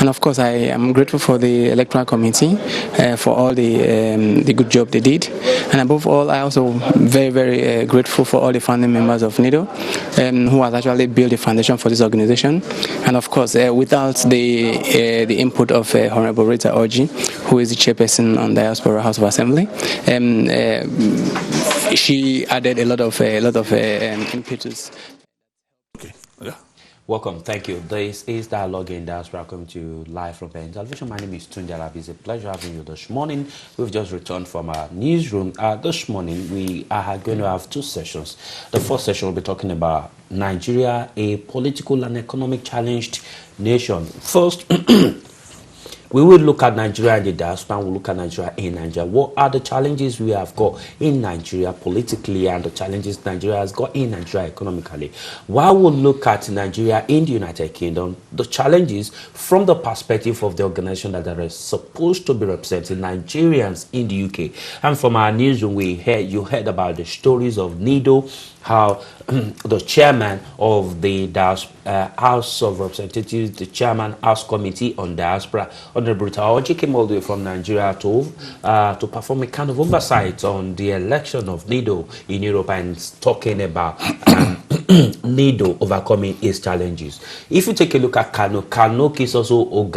And of course, I am grateful for the Electoral Committee for all the good job they did. And above all, I also very, very grateful for all the founding members of NIDO who has actually built the foundation for this organization. And of course, without the input of Honorable Rita Orji, who is the chairperson on Diaspora House of Assembly, she added a lot of impetus. Okay. Yeah. Welcome, thank you. This is Dialogue in Diaspora, coming to you live from Pen Television. My name is Tunde Alabi. It's a pleasure having you this morning. We've just returned from our newsroom. This morning, we are going to have two sessions. The first session will be talking about Nigeria, a political and economic challenged nation. First, we will look at Nigeria and the diaspora, and we'll look at Nigeria in Nigeria. What are the challenges we have got in Nigeria politically and the challenges Nigeria has got in Nigeria economically? While we'll look at Nigeria in the United Kingdom, the challenges from the perspective of the organization that are supposed to be representing Nigerians in the UK. And from our newsroom, you heard about the stories of NIDO, how the chairman of the House of Representatives, the chairman House Committee on Diaspora, Honorable Rita Orji, came all the way from Nigeria to perform a kind of oversight on the election of NIDO in Europe and talking about NIDO overcoming its challenges. If you take a look at Kano is also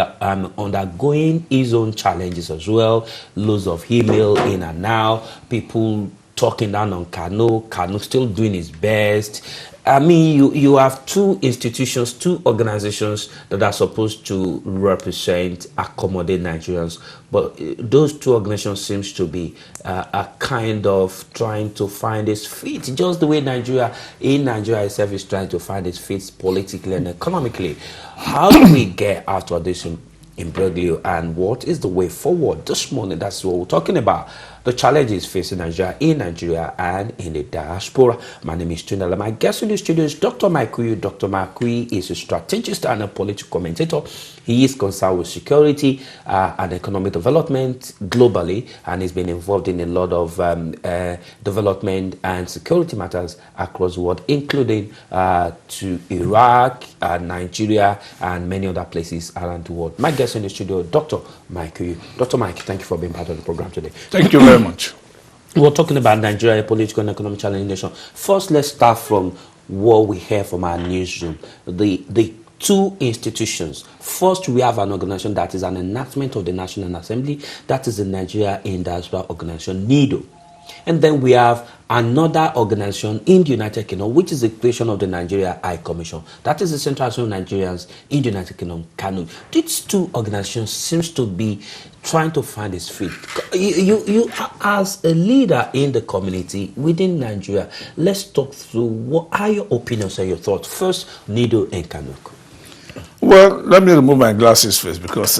undergoing its own challenges as well. Loads of email in and out, people talking down on Kano still doing his best. I mean, you have two institutions, two organizations that are supposed to represent, accommodate Nigerians, but those two organizations seems to be a kind of trying to find its feet, just the way Nigeria itself is trying to find its feet politically and economically. How do we get out of this imbroglio, and what is the way forward? This morning, that's what we're talking about. The challenges facing Nigeria in Nigeria and in the diaspora. My name is Tunde. My guest in the studio is Dr. Maikuyu. Dr. Maikuyu is a strategist and a political commentator. He is concerned with security and economic development globally, and he's been involved in a lot of development and security matters across the world, including to Iraq, Nigeria, and many other places around the world. My guest in the studio, Dr. Maikuyu. Dr. Mike, thank you for being part of the program today. Thank you very much. We're talking about Nigeria, a political and economic challenge nation. First, let's start from what we hear from our newsroom. The two institutions. First, we have an organization that is an enactment of the National Assembly. That is the Nigeria in Diaspora Organization, NIDO. And then we have another organization in the United Kingdom, which is the creation of the Nigeria High Commission. That is the Central Association of Nigerians in the United Kingdom, KANU. These two organizations seems to be trying to find its feet. You as a leader in the community within Nigeria, let's talk through what are your opinions and your thoughts. First, NIDO and KANU. Well, let me remove my glasses first, because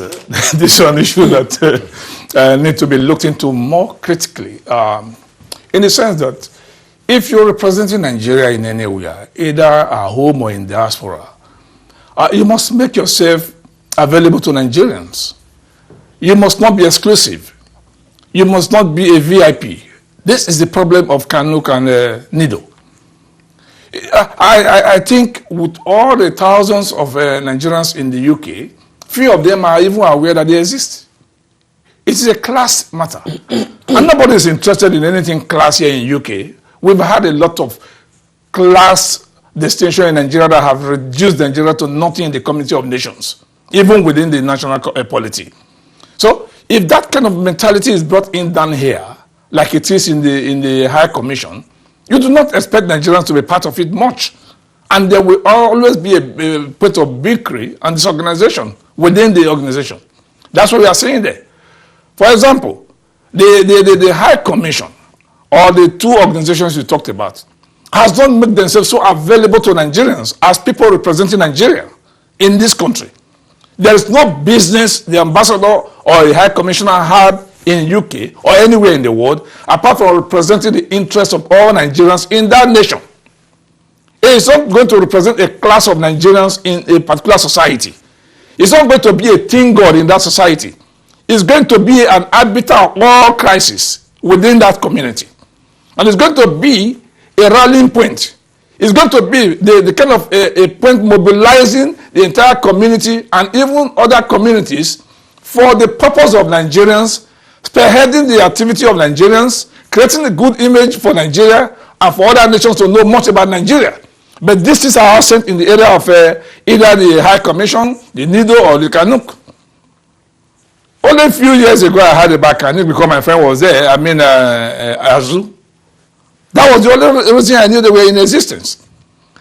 this is an issue that needs to be looked into more critically. In the sense that if you're representing Nigeria in any way, either at home or in diaspora, you must make yourself available to Nigerians. You must not be exclusive. You must not be a VIP. This is the problem of KANU and NIDO. I think with all the thousands of Nigerians in the UK, few of them are even aware that they exist. It is a class matter. And nobody is interested in anything class here in UK. We've had a lot of class distinction in Nigeria that have reduced Nigeria to nothing in the community of nations, even within the national polity. So if that kind of mentality is brought in down here, like it is in the High Commission, you do not expect Nigerians to be part of it much. And there will always be a point of bickering and disorganization within the organization. That's what we are saying there. For example, the High Commission, or the two organizations you talked about, has not made themselves so available to Nigerians as people representing Nigeria in this country. There is no business the ambassador or a High Commissioner had in UK or anywhere in the world, apart from representing the interests of all Nigerians in that nation. It is not going to represent a class of Nigerians in a particular society. It's not going to be a thing god in that society. It's going to be an arbiter of all crises within that community. And it's going to be a rallying point. It's going to be the kind of a point mobilizing the entire community, and even other communities for the purpose of Nigerians, spearheading the activity of Nigerians, creating a good image for Nigeria and for other nations to know much about Nigeria. But this is our sent in the area of either the High Commission, the NIDO, or the Kanuk. Only a few years ago, I heard about Kanuk because my friend was there. I mean, Azu. That was the only reason I knew they were in existence.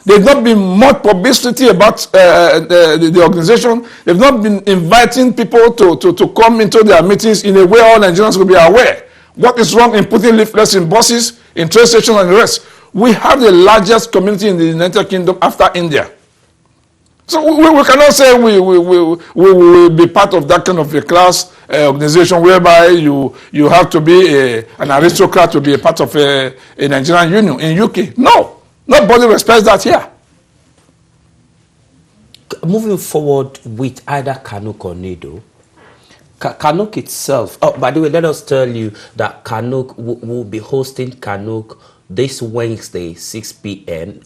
There's not been much publicity about the organization. They've not been inviting people to come into their meetings in a way all Nigerians will be aware. What is wrong in putting leaflets in buses, in train stations, and the rest? We have the largest community in the United Kingdom after India. So we cannot say we will be part of that kind of a class organization whereby you have to be an aristocrat to be a part of a Nigerian union in UK. No. Nobody respects that here. Moving forward with either Kanuk or NIDO, Kanuk itself, oh, by the way, let us tell you that Kanuk will be hosting Kanuk this Wednesday, 6 p.m.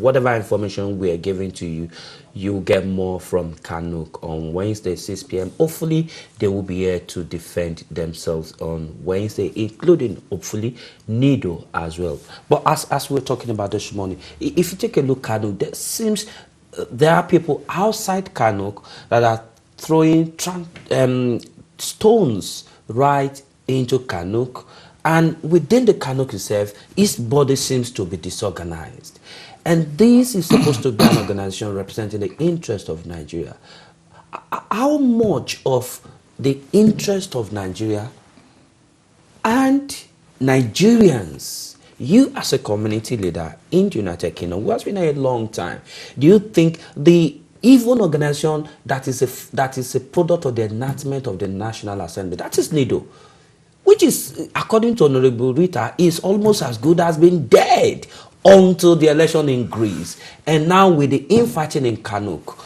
Whatever information we are giving to you, you'll get more from Kanuk on Wednesday, 6 p.m. Hopefully, they will be here to defend themselves on Wednesday, including, hopefully, NIDO as well. But as we're talking about this morning, if you take a look at Kanuk, there seems there are people outside Kanuk that are throwing stones right into Kanuk. And within the Kanuk itself, its body seems to be disorganized. And this is supposed to be an organization representing the interest of Nigeria. How much of the interest of Nigeria and Nigerians, you as a community leader in the United Kingdom, who has been here a long time, do you think the even organization that is a product of the enactment of the National Assembly, that is NIDO, which is, according to Honorable Rita, is almost as good as being dead until the election in Greece. And now with the infighting in Kanuk,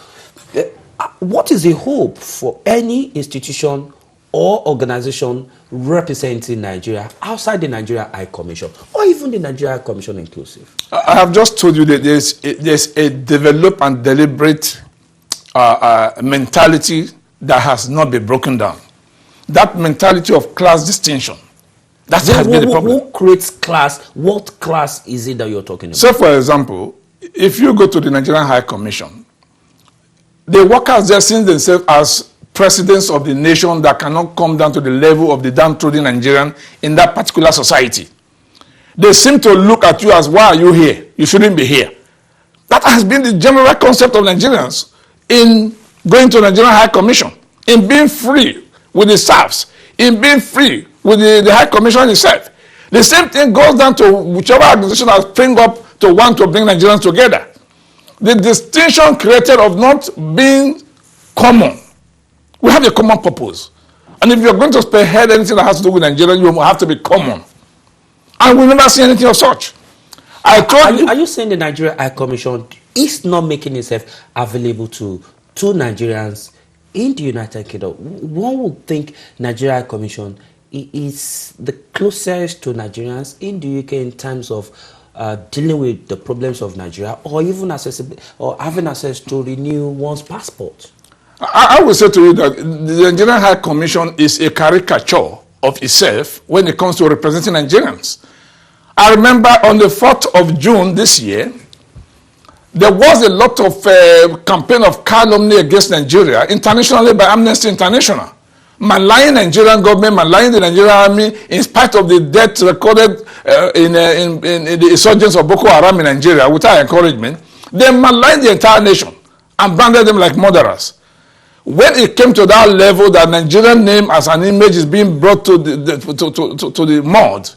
what is the hope for any institution or organization representing Nigeria outside the Nigeria High Commission, or even the Nigeria High Commission inclusive? I have just told you that there's a developed and deliberate mentality that has not been broken down. That mentality of class distinction. That has been the problem. Who creates class? What class is it that you're talking about? So, for example, if you go to the Nigerian High Commission, the workers there see themselves as presidents of the nation that cannot come down to the level of the downtrodden Nigerian in that particular society. They seem to look at you as, why are you here? You shouldn't be here. That has been the general concept of Nigerians in going to the Nigerian High Commission, in being free with the staffs, in being free with the High Commission itself. The same thing goes down to whichever organization has spring up to want to bring Nigerians together. The distinction created of not being common. We have a common purpose. And if you're going to spearhead anything that has to do with Nigeria, you have to be common. And we never see anything of such. Are you saying the Nigeria High Commission is not making itself available to Nigerians in the United Kingdom? One would think Nigeria High Commission is the closest to Nigerians in the UK in terms of dealing with the problems of Nigeria, or even accessible, or having access to renew one's passport. I will say to you that the Nigerian High Commission is a caricature of itself when it comes to representing Nigerians. I remember on the 4th of June this year, there was a lot of campaign of calumny against Nigeria internationally by Amnesty International, maligning Nigerian government, maligning the Nigerian army, in spite of the death recorded in the insurgents of Boko Haram in Nigeria without encouragement. They maligned the entire nation and branded them like murderers. When it came to that level that Nigerian name as an image is being brought to the mud,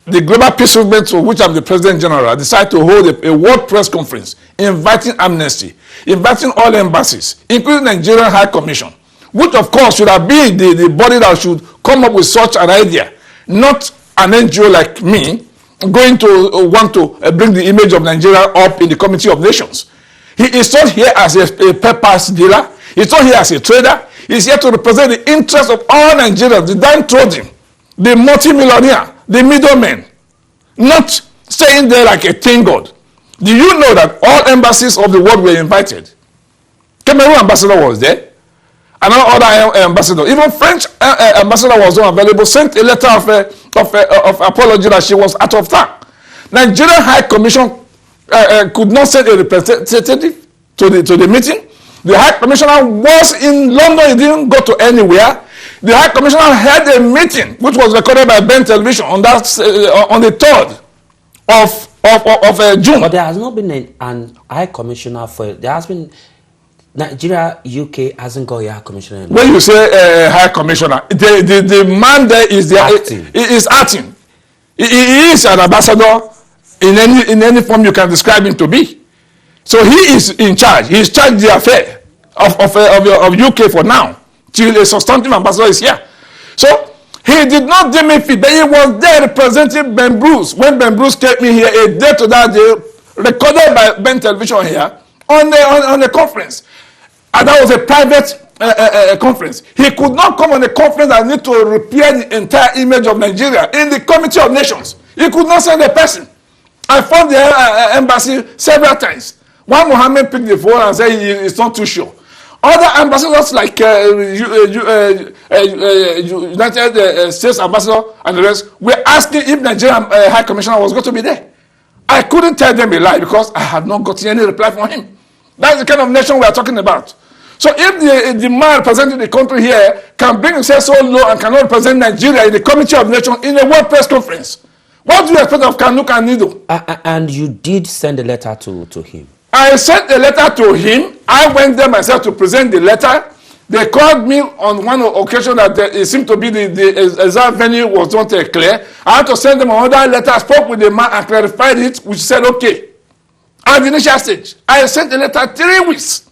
the Global Peace Movement, to which I'm the President General, decided to hold a world press conference inviting Amnesty, inviting all embassies, including Nigerian High Commission, which of course should have been the body that should come up with such an idea, not an NGO like me going to want to bring the image of Nigeria up in the Committee of Nations. He is not here as a peppers dealer. He's not here as a trader. He's here to represent the interests of all Nigerians, the downtrodden, the multimillionaire, the middlemen, not staying there like a thing god. Do you know that all embassies of the world were invited? Cameroon ambassador was there. Another other ambassador, even French ambassador was not available, sent a letter of apology that she was out of town. Nigerian High Commission could not send a representative to the meeting. The High Commissioner was in London, he didn't go to anywhere. The High Commissioner had a meeting, which was recorded by Ben Television on that on the 3rd of June. But there has not been an High Commissioner for. There has been. Nigeria, UK hasn't got a High Commissioner. When you say High Commissioner, the man there is there. He is acting. He is an ambassador in any form you can describe him to be. So he is in charge. He is charged the affair of UK for now, till a substantive ambassador is here. So he did not deem it fit, but he was there representing Ben Bruce. When Ben Bruce came in here a day to that day, recorded by Ben Television here on the conference. And that was a private conference. He could not come on a conference and need to repair the entire image of Nigeria in the Committee of Nations. He could not send a person. I phoned the embassy several times. One Mohammed picked the phone and said he's not too sure. Other ambassadors like United States ambassador and the rest were asking if Nigerian High Commissioner was going to be there. I couldn't tell them a lie because I had not gotten any reply from him. That's the kind of nation we are talking about. So if the man representing the country here can bring himself so low and cannot represent Nigeria in the Committee of Nations in a World Press Conference, what do you expect of Kanuk and Nido? And you did send a letter to him? I sent a letter to him. I went there myself to present the letter. They called me on one occasion that it seemed to be the exact venue was not clear. I had to send them another letter. I spoke with the man and clarified it, which said okay. At the initial stage, I sent a letter 3 weeks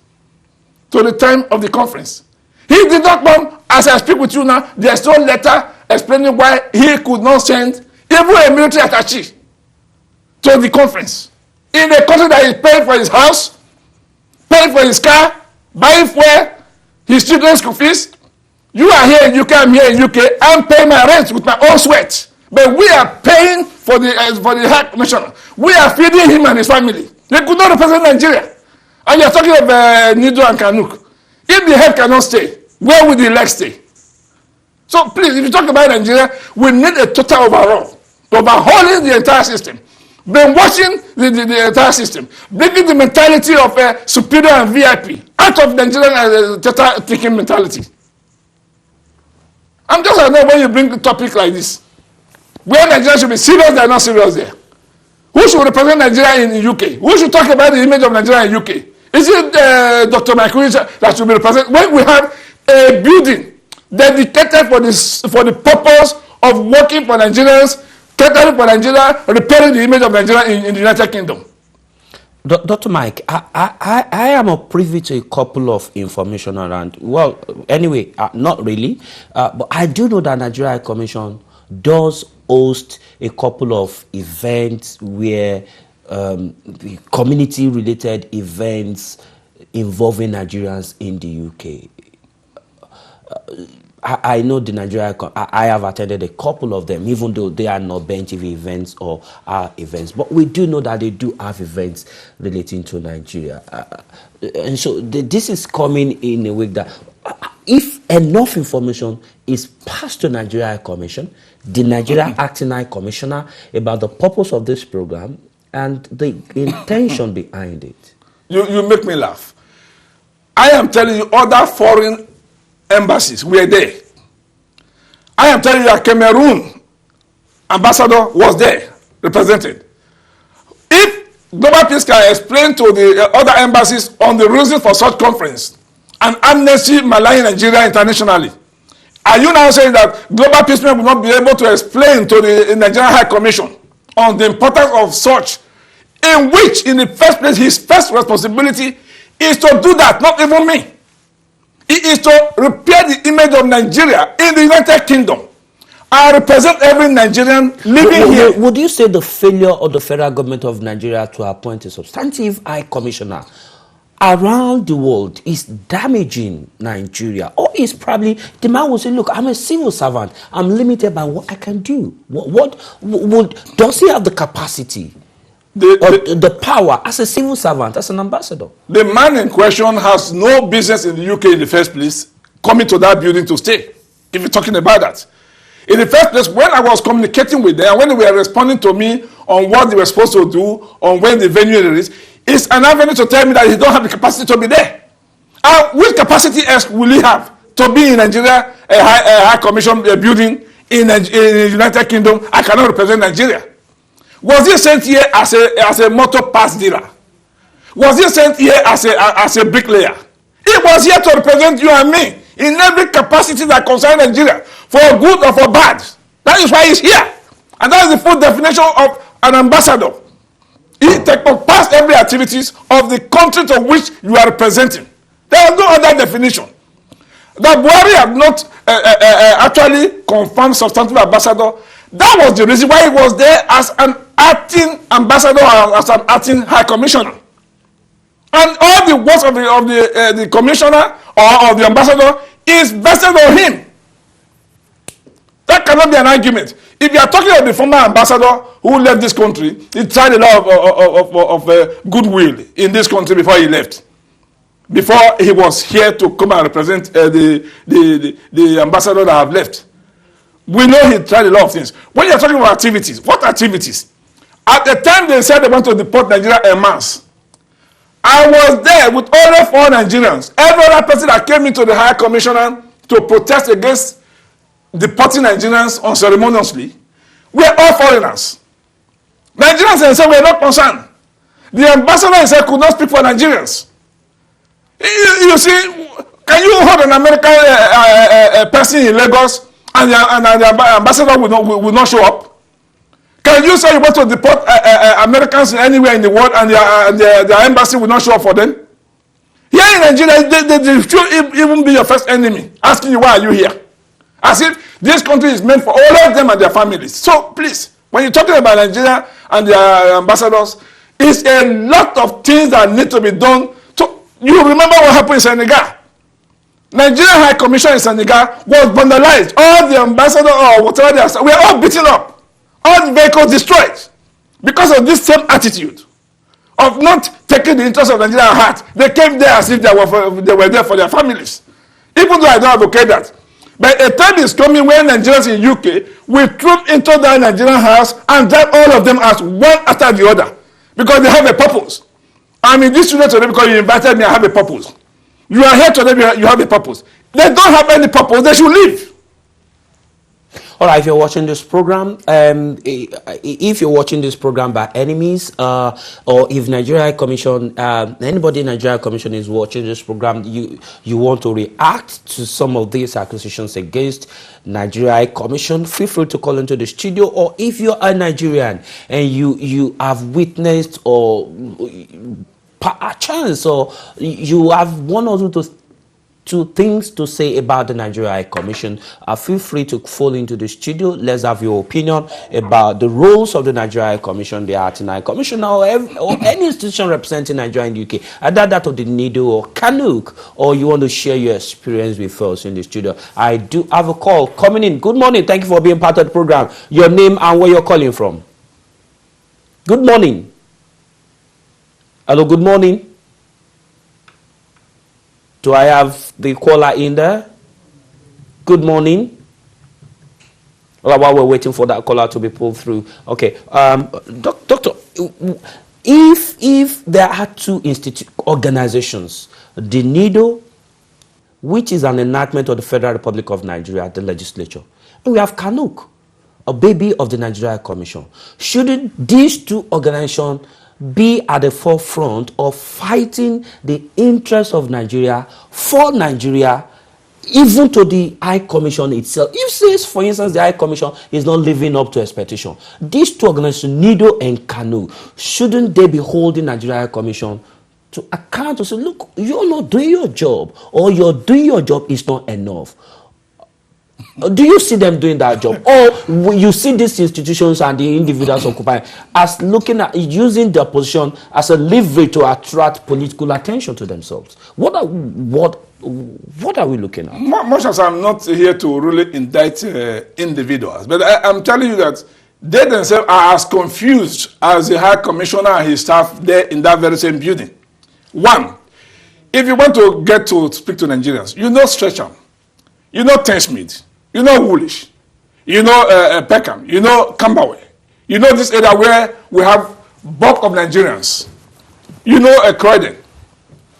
to the time of the conference. He did not come. As I speak with you now, there's no letter explaining why he could not send even a military attaché to the conference. In a country that is paying for his house, paying for his car, buying fuel, his children's school fees. You are here in UK, I'm here in UK, I'm paying my rent with my own sweat. But we are paying for the High Commissioner. We are feeding him and his family. They could not represent Nigeria. And you're talking of Nido and Kanuk. If the head cannot stay, where will the leg stay? So please, if you talk about Nigeria, we need a total overhaul. Overhauling the entire system. Brainwashing the entire system. Bringing the mentality of superior and VIP out of Nigerian total thinking mentality. I'm just annoyed when you bring a topic like this. Where Nigeria should be serious, they are not serious there. Who should represent Nigeria in the UK? Who should talk about the image of Nigeria in the UK? Is it Dr. Michael that should be represented? When we have a building dedicated for the purpose of working for Nigerians, catering for Nigeria, repairing the image of Nigeria in the United Kingdom. Dr. Mike, I am a privy to a couple of information around, well, anyway, not really, but I do know that Nigeria High Commission does host a couple of events where the community-related events involving Nigerians in the UK. I know the Nigeria, I have attended a couple of them, even though they are not Ben TV events or our events. But we do know that they do have events relating to Nigeria. And so this is coming in a way that if enough information is passed to Nigeria High Commission, the Nigeria Acting High Commissioner about the purpose of this program and the intention behind it. You make me laugh. I am telling you, other foreign embassies were there. I am telling you that Cameroon ambassador was there, represented. If Global Peace can explain to the other embassies on the reason for such conference and amnesty malign Nigeria internationally, are you now saying that Global Peace will not be able to explain to the Nigerian High Commission on the importance of such, in which, in the first place, his first responsibility is to do that, not even me. It is to repair the image of Nigeria in the United Kingdom. I represent every Nigerian living here. Would you say the failure of the federal government of Nigeria to appoint a substantive high commissioner around the world is damaging Nigeria? Or is probably, the man will say, look, I'm a civil servant. I'm limited by what I can do. Does he have the capacity? the power as a civil servant, as an ambassador. The man in question has no business in the UK in the first place, coming to that building to stay, if you're talking about that. In the first place, when I was communicating with them, when they were responding to me on what they were supposed to do, on when the venue is, it's an avenue to tell me that he don't have the capacity to be there. Which capacity else will he have to be in Nigeria, a high commission building in the United Kingdom? I cannot represent Nigeria. Was he sent here as a motor pass dealer? Was he sent here as a bricklayer? He was here to represent you and me in every capacity that concerns Nigeria, for good or for bad. That is why he's here. And that is the full definition of an ambassador. He takes past every activities of the country to which you are representing. There is no other definition. That Buhari had not actually confirmed substantive ambassador. That was the reason why he was there as an acting ambassador or as an acting high commissioner. And all the works of the commissioner or of the ambassador is vested on him. That cannot be an argument. If you are talking about the former ambassador who left this country, he tried a lot of goodwill in this country before he left. Before he was here to come and represent the ambassador that have left. We know he tried a lot of things. When you're talking about activities, what activities? At the time they said they want to deport Nigeria en masse, I was there with only 4 Nigerians. Every other person that came into the High Commissioner to protest against deporting Nigerians unceremoniously were all foreigners. Nigerians themselves were not concerned. The ambassador himself could not speak for Nigerians. You see, can you hold an American person in Lagos and the ambassador will not show up? Can you say you want to deport Americans anywhere in the world and their embassy will not show up for them? Here in Nigeria, they should even be your first enemy, asking you, why are you here? As if this country is meant for all of them and their families. So please, when you're talking about Nigeria and their ambassadors, it's a lot of things that need to be done. So you remember what happened in Senegal? Nigerian High Commission in Senegal was vandalized. All the ambassadors or whatever they are, we are all beaten up. All the vehicles destroyed because of this same attitude of not taking the interest of Nigeria at heart. They came there as if they were there for their families. Even though I don't advocate that. But a time is coming when Nigerians in UK will troop into that Nigerian house and drive all of them out one after the other because they have a purpose. I'm in this studio today because you invited me. I have a purpose. You are here today. You have a purpose. They don't have any purpose. They should leave. All right, if you're watching this program, if you're watching this program by enemies, or if Nigeria Commission, anybody in Nigeria Commission is watching this program, you want to react to some of these accusations against Nigeria Commission, feel free to call into the studio. Or if you're a Nigerian and you have witnessed or a chance, or you have one or two things to say about the Nigeria High Commission, feel free to fall into the studio. Let's have your opinion about the roles of the Nigeria High Commission, the Acting High Commissioner, or any institution representing Nigeria in the UK, either that of the NIDO or Kanuk, or you want to share your experience with us in the studio. I do have a call coming in. Good morning. Thank you for being part of the program. Your name and where you're calling from. Good morning. Hello, good morning. Do I have the caller in there? Good morning. Well, while we're waiting for that caller to be pulled through. Okay. Doctor, if there are two organizations, the NIDO, which is an enactment of the Federal Republic of Nigeria, the legislature, and we have Kanuk, a baby of the Nigeria Commission. Shouldn't these two organizations be at the forefront of fighting the interests of Nigeria for Nigeria, even to the High Commission itself? If, says, for instance, the High Commission is not living up to expectation, these two organizations, NIDO and KANU, shouldn't they be holding Nigeria High Commission to account to say, look, you're not doing your job, or you're doing your job is not enough? Do you see them doing that job? Or you see these institutions and the individuals occupying as looking at using their position as a leverage to attract political attention to themselves? What are we looking at? Much as I'm not here to really indict individuals, but I'm telling you that they themselves are as confused as the High Commissioner and his staff there in that very same building. One, if you want to get to speak to Nigerians, you know Strecham, you know Tensmith, you know Woolwich, you know Peckham, you know Camberwell, you know this area where we have bulk of Nigerians, you know Croydon.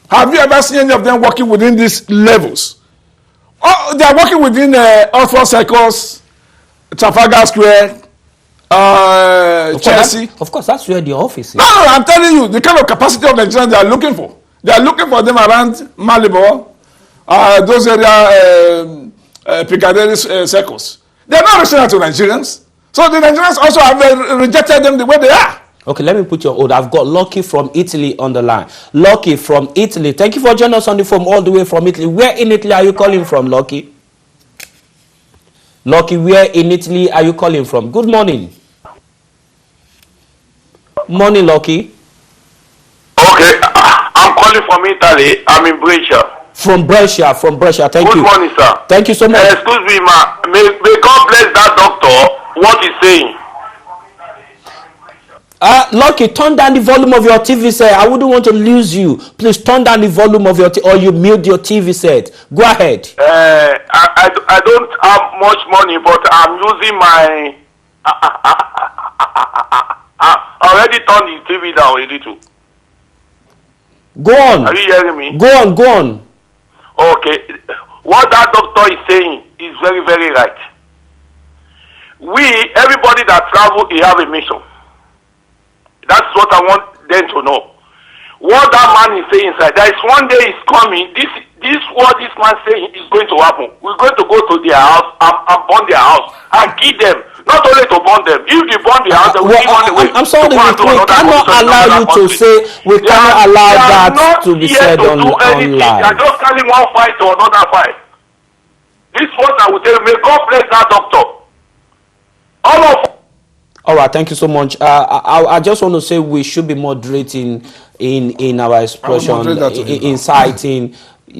Have you ever seen any of them working within these levels? Oh, they are working within Oxford Circus, Trafalgar Square, Chelsea. Of course, that's where the office is. No, I'm telling you, the kind of capacity of Nigerians they are looking for. They are looking for them around Malibor, those area, Piccadilly circles. They are not reaching out to Nigerians. So the Nigerians also have rejected them the way they are. Okay, let me put you on hold. I've got Lucky from Italy on the line. Lucky from Italy. Thank you for joining us on the phone all the way from Italy. Where in Italy are you calling from, Lucky? Lucky, where in Italy are you calling from? Good morning. Morning, Lucky. Okay, I'm calling from Italy. I'm in Brescia. From Brescia. Thank you. Good morning, sir. Thank you so much. Excuse me, ma. May God bless that doctor. What he's saying. Lucky, turn down the volume of your TV set. I wouldn't want to lose you. Please turn down the volume of your or you mute your TV set. Go ahead. I don't have much money, but I'm using my. I already turned the TV down a little. Go on. Are you hearing me? Go on. Okay. What that doctor is saying is very, very right. Everybody that travel, he have a mission. That's what I want them to know. What that man is saying inside, there is one day is coming. This what this man saying is going to happen. We're going to go to their house and burn their house and give them. Not only to burn them. If they burn the house, they will give money away. I'm sorry, we cannot allow you to say. We cannot allow that to be said online. They are just carrying one fight to another fight. This one I will tell you, may God bless that doctor. All right, thank you so much. I just want to say we should be moderating in our expression, inciting.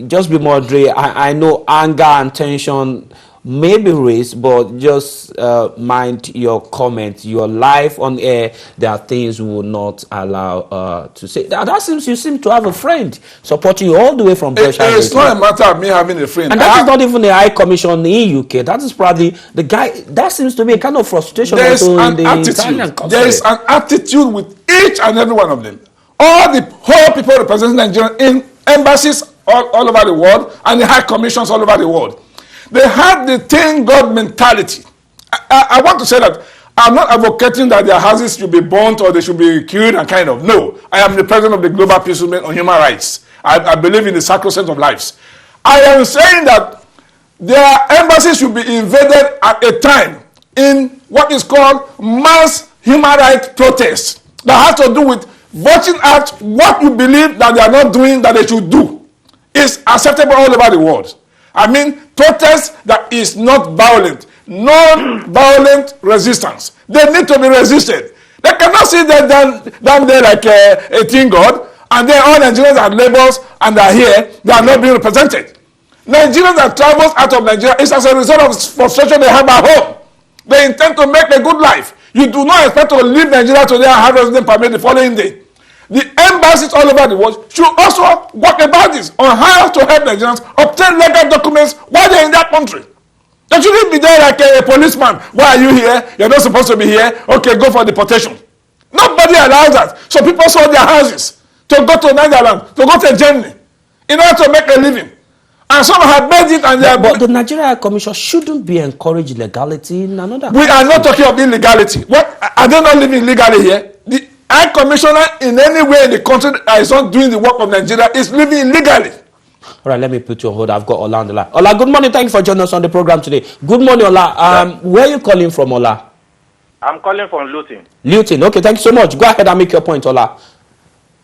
Just be moderate. I know anger and tension may be raised, but just mind your comments. Your life on air, there are things we will not allow to say. That seems you seem to have a friend supporting you all the way from Brescia. It's not a matter of me having a friend. And that is not even the High Commission in UK. That is probably the guy. That seems to be a kind of frustration also in the Italian consulate. There is an attitude with each and every one of them. All the whole people representing Nigeria in embassies all over the world and the High Commissions all over the world. They have the thank God mentality. I want to say that I'm not advocating that their houses should be burnt or they should be killed and kind of. No. I am the president of the Global Peace Movement on Human Rights. I believe in the sacrosanct of lives. I am saying that their embassies should be invaded at a time in what is called mass human rights protests that has to do with voting out what you believe that they are not doing that they should do. It's acceptable all over the world. I mean, protest that is not violent, non-violent resistance. They need to be resisted. They cannot sit there down there like a teen god, and then all Nigerians are labels and are here, they are not being represented. Nigerians that travels out of Nigeria is as a result of frustration they have at home. They intend to make a good life. You do not expect to leave Nigeria today and have resident permit the following day. The embassies all over the world should also work about this on how to help Nigerians obtain legal documents while they're in that country. They shouldn't be there like a policeman. Why are you here? You're not supposed to be here. Okay, go for deportation. Nobody allows that. So people sold their houses to go to Netherlands, to go to Germany, in order to make a living. And some have made it and they are... But the Nigeria Commission shouldn't be encouraging legality in another country. We are not talking of illegality. What? Are they not living legally here? The High Commissioner in any way in the country that is not doing the work of Nigeria is living illegally. All right, let me put you on hold. I've got Ola on the line. Ola, good morning. Thank you for joining us on the program today. Good morning, Ola. Where are you calling from, Ola? I'm calling from Luton. Luton. Okay, thank you so much. Go ahead and make your point, Ola.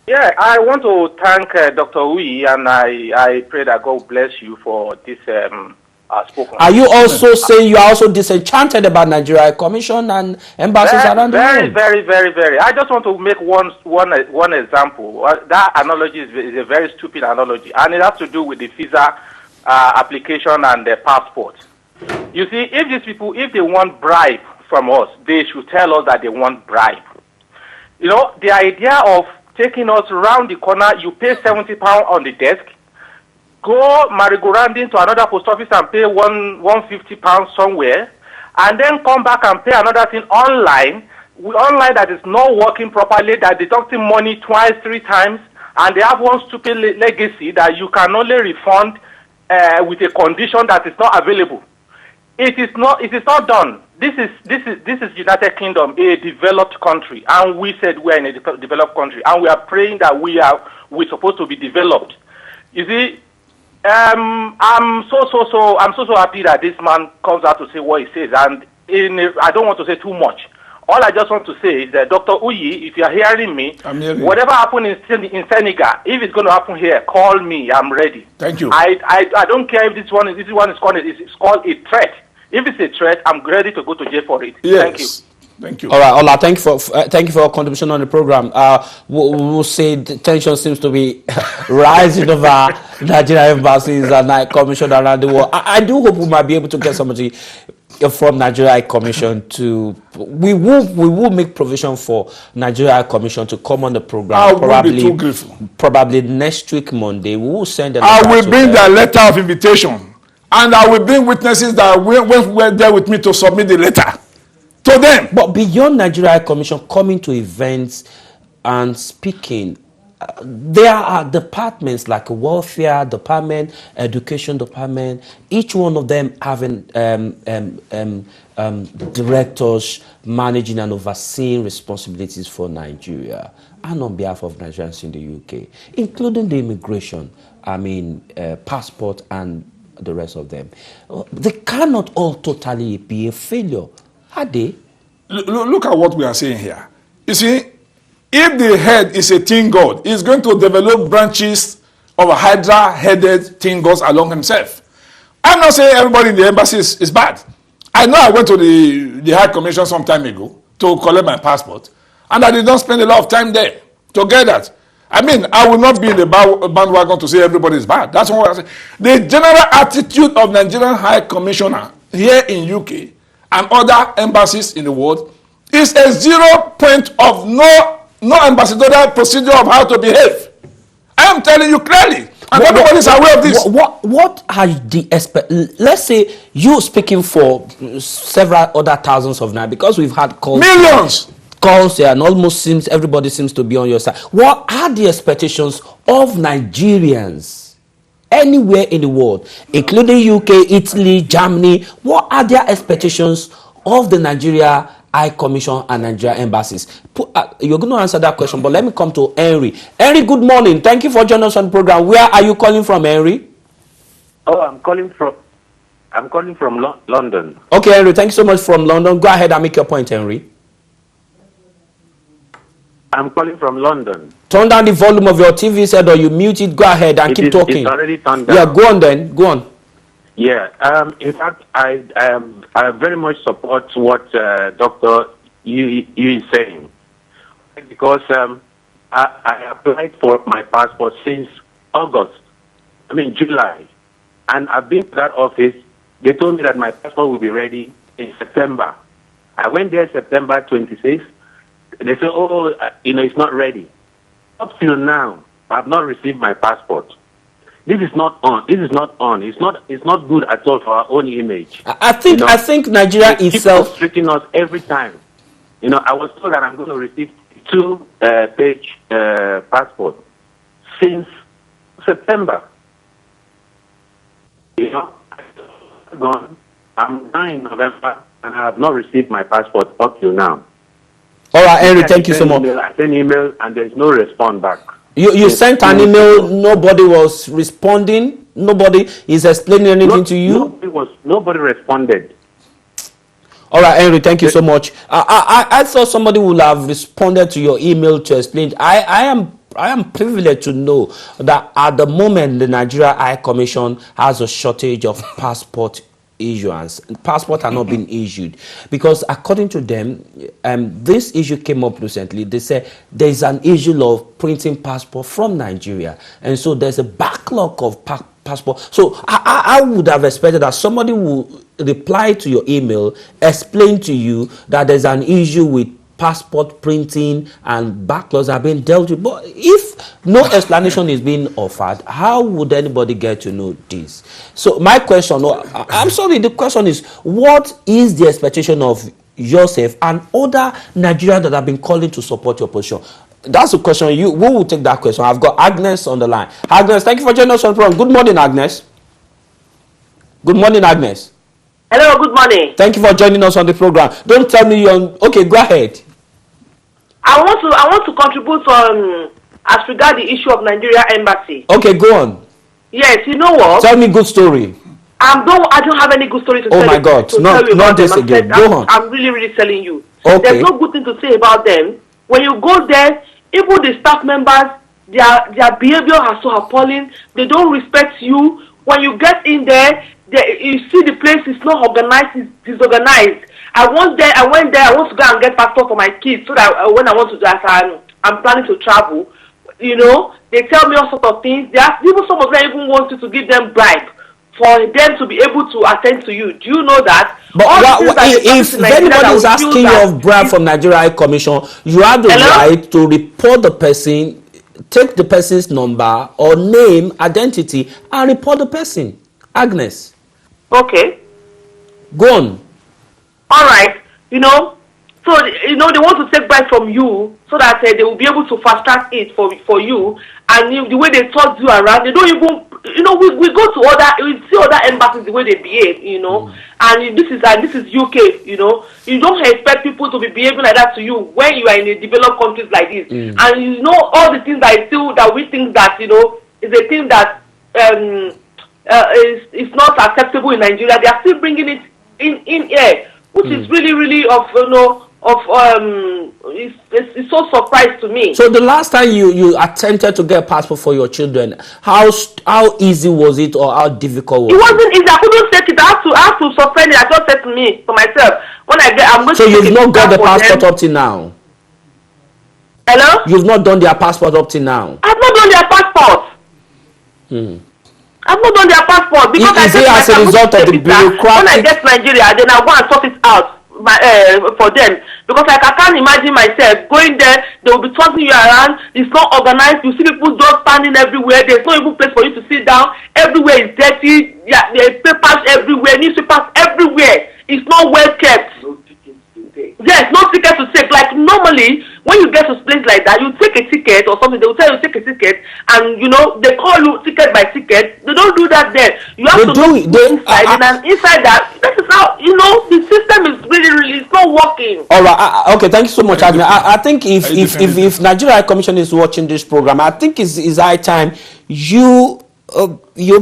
Yeah, I want to thank Dr. Uyi, and I pray that God bless you for this spoken. Are you also saying you are also disenchanted about Nigeria Commission and embassies around the world? Very. I just want to make one example. That analogy is a very stupid analogy, and it has to do with the visa application and the passport. You see, if these people, if they want bribe from us, they should tell us that they want bribe. You know, the idea of taking us around the corner, you pay £70 on the desk, go merry-go-rounding to another post office and pay £150 somewhere, and then come back and pay another thing online that is not working properly, that deducting money twice, 3 times, and they have one stupid legacy that you can only refund with a condition that is not available. It is not done. This is United Kingdom, a developed country, and we said we are in a developed country, and we are praying that we're supposed to be developed. You see, I'm so happy that this man comes out to say what he says, and I don't want to say too much. All I just want to say is that Dr. Uyi, if you are hearing me, whatever happened in Senegal, if it's going to happen here, call me. I'm ready. Thank you. I don't care if this one is called a threat. If it's a threat, I'm ready to go to jail for it. Yes. Thank you. Thank you. All right, Ola, thank you for your contribution on the program. We'll say the tension seems to be rising over Nigerian embassies and High Commission around the world. I do hope we might be able to get somebody from Nigeria High Commission to. We will make provision for Nigeria High Commission to come on the program. Probably next week Monday. We will send them. I will bring their letter of invitation, and I will bring witnesses that were there with me to submit the letter to them. But beyond Nigeria High Commission coming to events and speaking, there are departments like welfare department, education department, each one of them having directors managing and overseeing responsibilities for Nigeria and on behalf of Nigerians in the UK, including the immigration, passport and the rest of them. They cannot all totally be a failure, are they? Look at what we are saying here. You see, if the head is a teen god, he's going to develop branches of a hydra-headed teen gods along himself. I'm not saying everybody in the embassy is bad. I know I went to the High Commission some time ago to collect my passport, and I did not spend a lot of time there to get that. I will not be in the bandwagon to say everybody is bad. That's what I'm saying. The general attitude of Nigerian High Commissioner here in UK and other embassies in the world is a 0 point of no ambassadorial procedure of how to behave. I am telling you clearly, and everybody is aware of this. What are the let's say you speaking for several other thousands of naira, because we've had millions calls here, and almost everybody seems to be on your side. What are the expectations of Nigerians anywhere in the world, including UK, Italy, Germany? What are their expectations of the Nigeria High Commission and Nigeria embassies? You're going to answer that question, but let me come to Henry. Henry, good morning. Thank you for joining us on the program. Where are you calling from, Henry? Oh, I'm calling from London. Okay, Henry, thank you so much from London. Go ahead and make your point, Henry. I'm calling from London. Turn down the volume of your TV set, or you mute it. Go ahead and keep talking. It's already turned down. Yeah, go on then. Go on. Yeah. In fact, I very much support what Dr. Yu is saying, because I applied for my passport since July, and I've been to that office. They told me that my passport will be ready in September. I went there September 26th. They said, it's not ready. Up till now, I have not received my passport. This is not on. It's not good at all for our own image. I think Nigeria itself keep treating us every time. I was told that I'm going to receive 2-page passport since September. I'm 9 November and I have not received my passport up till now. All right, Henry, thank you so much. I sent email and there's no response back. You sent an email, nobody was responding, nobody is explaining anything to you? Nobody responded. All right, Henry, thank you so much. I thought somebody would have responded to your email to explain. I am privileged to know that at the moment the Nigeria High Commission has a shortage of passport issuance. Passports are not being issued because, according to them, this issue came up recently. They said there's an issue of printing passport from Nigeria, and so there's a backlog of passport. So I would have expected that somebody would reply to your email, explain to you that there's an issue with passport printing and backlogs are being dealt with. But if no explanation is being offered, how would anybody get to know this? So my question, I'm sorry, the question is, what is the expectation of yourself and other Nigerians that have been calling to support your position? That's the question. Who will take that question? I've got Agnes on the line. Agnes, thank you for joining us on the program. Good morning, Agnes. Good morning, Agnes. Hello, good morning. Thank you for joining us on the program. Don't tell me you're on. Okay, go ahead. I want to contribute on as regard the issue of Nigeria embassy. Okay, go on. Yes, you know what? Tell me good story. I don't have any good story to tell you. Oh my God, not this again. Go on. I'm really telling you. Okay. There's no good thing to say about them. When you go there, even the staff members, their behavior is so appalling. They don't respect you. When you get in there, you see the place is not organized, it's disorganized. I went there, I want to go and get passport for my kids so that when I want to do that, I'm planning to travel. You know, they tell me all sorts of things. Even some of them even want you to give them bribe for them to be able to attend to you. Do you know that? But if anybody is asking you of bribe from Nigeria High Commission, you have the right to report the person, take the person's number or name, identity, and report the person. Agnes. Okay. Go on. All right. You know, so they want to take bribe from you so that they will be able to fast track it for you. And the way they toss you around, they don't even. We go to we see other embassies the way they behave. And this is UK. You don't expect people to be behaving like that to you when you are in a developed countries like this. And all the things that we think that is a thing that is not acceptable in Nigeria. They are still bringing it in here, which is really it's so surprised to me. So the last time you attempted to get a passport for your children, how easy was it or how difficult was it? It wasn't easy. I couldn't take it. I have to suspend it. I just said to myself, when I'm going so to. So you've not got the passport up till now? Hello? You've not done their passport up till now? I've not done their passport. I've not done their passport because Is it as a result of the bureaucratic? When I get to Nigeria, then I'll go and sort it out for them. Because I can't imagine myself going there. They will be tossing you around. It's not organized. You see people just standing everywhere. There's no even place for you to sit down. Everywhere is dirty. Yeah, there's papers everywhere, newspapers everywhere. It's not well kept. Yes, no ticket to take. Like normally, when you get to a place like that, you take a ticket or something. They will tell you take a ticket, and they call you ticket by ticket. They don't do that there. You have to go inside, and inside that is how the system is really it's not working. All right. Okay. Thank you so much, Agnes. I think if Nigeria High Commission is watching this program, I think it's high time you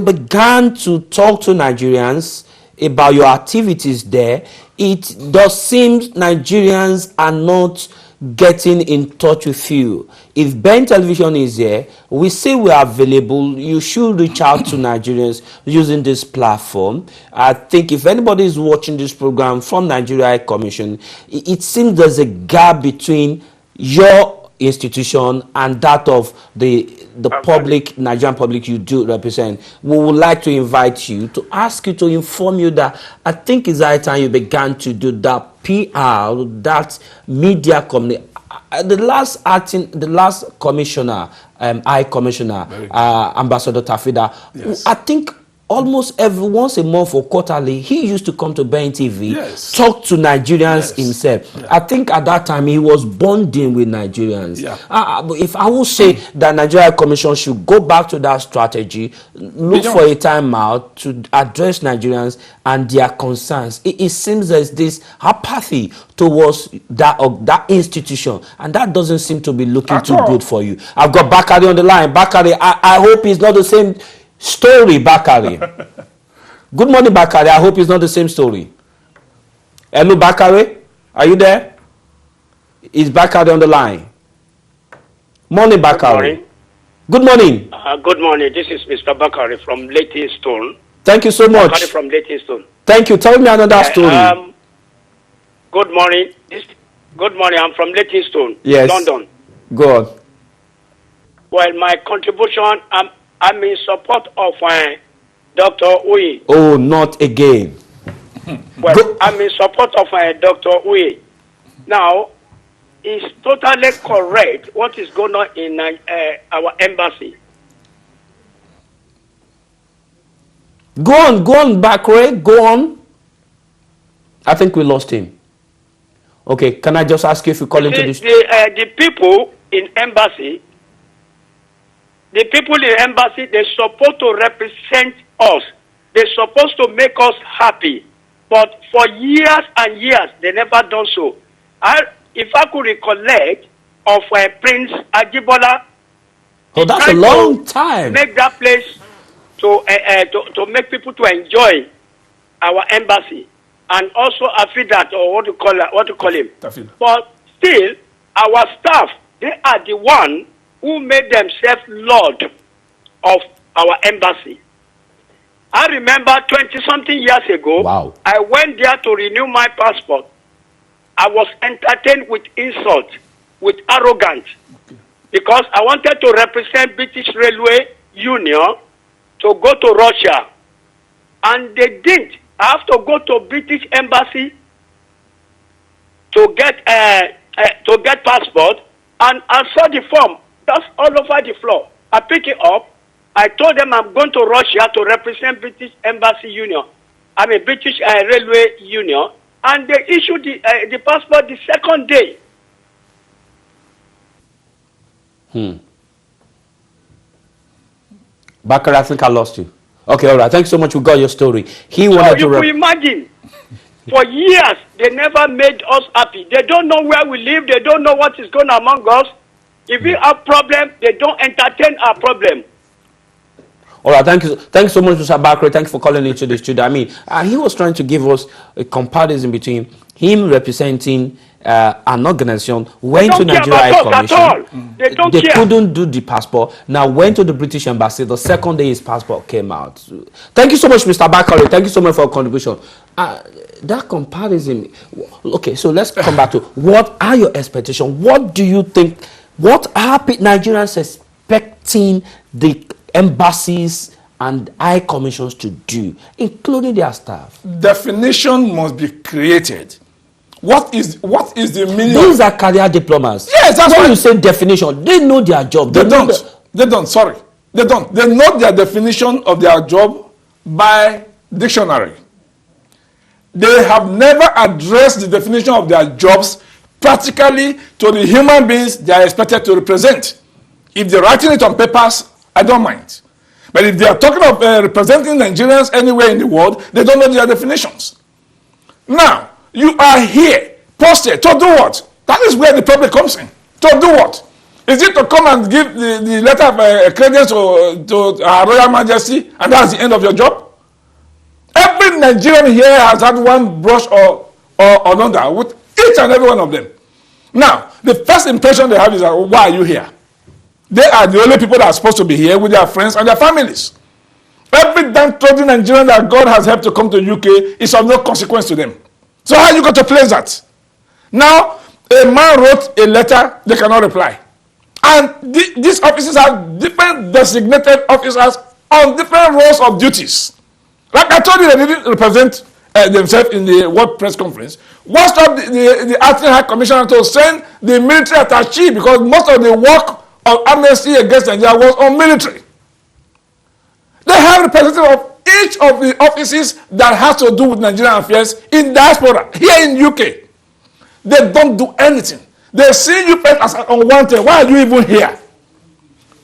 began to talk to Nigerians about your activities there. It does seem Nigerians are not getting in touch with you. If Ben Television is here, we say we are available. You should reach out to Nigerians using this platform. I think if anybody is watching this program from Nigeria High Commission, it seems there's a gap between your institution and that of the public, Nigerian public you do represent. We would like to invite you to ask you to inform you that I think it's high time you began to do that PR, that media company. The last commissioner, High Commissioner, Ambassador Tafida, yes. I think almost once a month or quarterly, he used to come to Ben TV, yes. talk to Nigerians himself. Yeah. I think at that time he was bonding with Nigerians. Yeah. If I would say that Nigeria Commission should go back to that strategy, look for a time out to address Nigerians and their concerns. It seems there's this apathy towards that institution, and that doesn't seem to be looking too good for you. I've got Bakari on the line. Bakari, I hope it's not the same story, Bakari. Good morning, Bakari. I hope it's not the same story. Hello, Bakari. Are you there? Is Bakari on the line? Morning, Bakari. Good morning. Good morning. This is Mr. Bakari from Leytonstone. Thank you so much. Bakari from Leytonstone. Thank you. Tell me another story. Good morning. Good morning. I'm from Leytonstone, London. Go on. Well, my contribution, I'm in support of Dr. Oyi. Oh, not again. Well, I'm in support of Dr. Uye. Now, it's totally correct what is going on in our embassy. Go on, Bakre, go on. I think we lost him. Okay, can I just ask you if you call into this? The people in embassy, they're supposed to represent us. They're supposed to make us happy. But for years and years, they never done so. If I could recollect of Prince Ajibola, oh, that's a long time. Make that place to make people to enjoy our embassy, and also Afidat, or what to call him. But still, our staff, they are the one who made themselves lord of our embassy. I remember 20-something years ago, wow. I went there to renew my passport. I was entertained with insult, with arrogance, because I wanted to represent British Railway Union to go to Russia, and they didn't. I have to go to British Embassy to get passport, and I saw the form just all over the floor. I pick it up. I told them I'm going to Russia to represent British Embassy Union. British Railway Union, and they issued the passport the second day. Bakar, I think I lost you. Okay, all right. Thanks so much. We got your story. He wanted to. You imagine, for years they never made us happy. They don't know where we live. They don't know what is going on among us. If we have problem, they don't entertain our problem. All right, thank you. Thanks so much, Mr. Bakre. Thank you for calling into the studio. He was trying to give us a comparison between him representing an organization, went to Nigeria High Commission. They couldn't do the passport. Now went to the British Embassy. The second day his passport came out. Thank you so much, Mr. Bakre. Thank you so much for your contribution. That comparison. Okay, so let's come back to what are your expectations? What do you think? What are Nigerians expecting the embassies and high commissions to do, including their staff? Definition must be created. What is the meaning? These are career diplomas. Yes, that's when why you say definition, they know their job. They don't. They know their definition of their job by dictionary. They have never addressed the definition of their jobs practically to the human beings they are expected to represent. If they're writing it on papers, I don't mind. But if they are talking of representing Nigerians anywhere in the world, they don't know their definitions. Now, you are here, posted, to do what? That is where the problem comes in. To do what? Is it to come and give the letter of credence to Her Royal Majesty, and that's the end of your job? Every Nigerian here has had one brush or another with each and every one of them. Now, the first impression they have is, why are you here? They are the only people that are supposed to be here with their friends and their families. Every downtrodden Nigerian that God has helped to come to the UK is of no consequence to them. So how are you going to place that? Now, a man wrote a letter, they cannot reply. And these officers have different designated officers on different roles of duties. Like I told you, they didn't represent themselves in the World Press Conference. What stopped the acting High Commissioner to send the military attaché, because most of the work of amnesty against Nigeria was on military. They have representatives of each of the offices that has to do with Nigerian affairs in diaspora, here in UK. They don't do anything. They see you as unwanted. Why are you even here?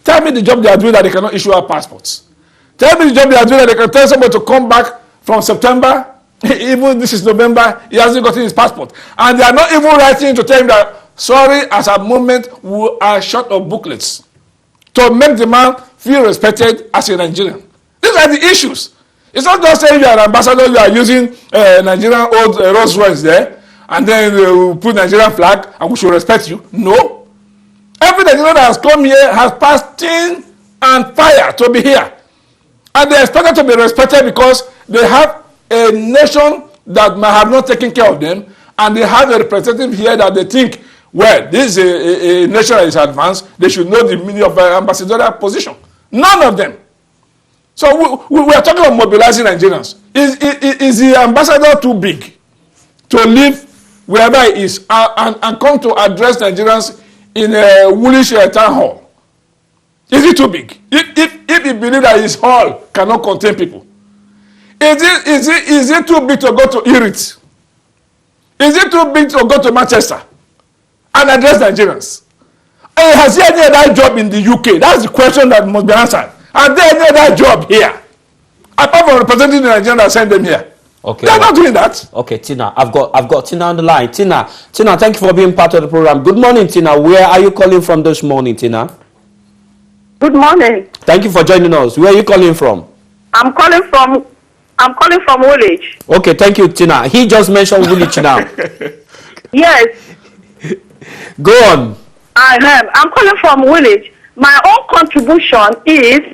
Tell me the job they are doing that they cannot issue our passports. Tell me the job they are doing that they can tell somebody to come back from September, even this is November, he hasn't gotten his passport. And they are not even writing to tell him that, sorry, as a moment, we are short of booklets to make the man feel respected as a Nigerian. These are the issues. It's not just saying you are an ambassador, you are using Nigerian old Rolls Royce there, and then we put Nigerian flag and we should respect you. No. Every Nigerian that has come here has passed tin and fire to be here. And they are expected to be respected because they have a nation that might have not taken care of them, and they have a representative here that they think, well, this is a nation that is advanced, they should know the meaning of an ambassadorial position. None of them. So we are talking about mobilizing Nigerians. Is the ambassador too big to leave wherever he is and come to address Nigerians in a Woolwich town hall? Is it too big? If he believes that his hall cannot contain people, is it too big to go to Irit? Is it too big to go to Manchester and address Nigerians? Has he any other job in the UK? That's the question that must be answered. Are there any other job here? Apart from representing the Nigerians that send them here. Okay. They're not doing that. Okay, Tina. I've got Tina on the line. Tina, thank you for being part of the program. Good morning, Tina. Where are you calling from this morning, Tina? Good morning. Thank you for joining us. Where are you calling from? I'm calling from Woolwich. Okay, thank you, Tina. He just mentioned Woolwich now. Yes. Go on. I'm calling from Woolwich. My own contribution is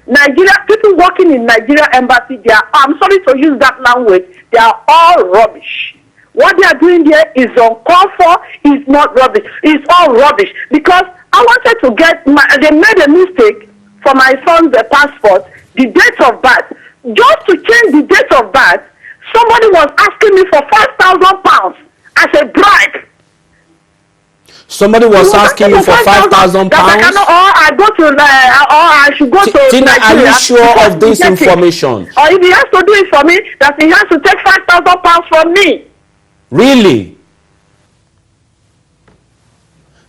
Nigeria, people working in Nigeria embassy, I'm sorry to use that language, they are all rubbish. What they are doing there is uncalled for, is not rubbish. It's all rubbish. Because I wanted to they made a mistake for my son's passport, the date of birth. Just to change the date of birth, somebody was asking me for £5,000 as a bribe. Somebody was asking you for £5,000? I should go to Tina, Nigeria. are you sure of this information? Or if he has to do it for me, that he has to take £5,000 from me. Really?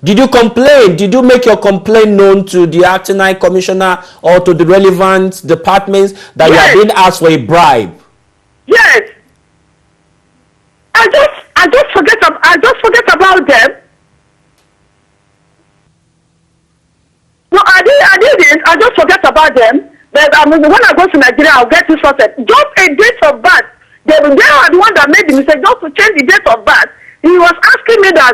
Did you complain? Did you make your complaint known to the acting high commissioner or to the relevant departments that Yes. you are being asked for a bribe? Yes. I just forget about them. No, I didn't. I just forget about them. But when I go to Nigeria, I'll get it sorted. Just a date of birth. They are the one that made the mistake just to change the date of birth. He was asking me that,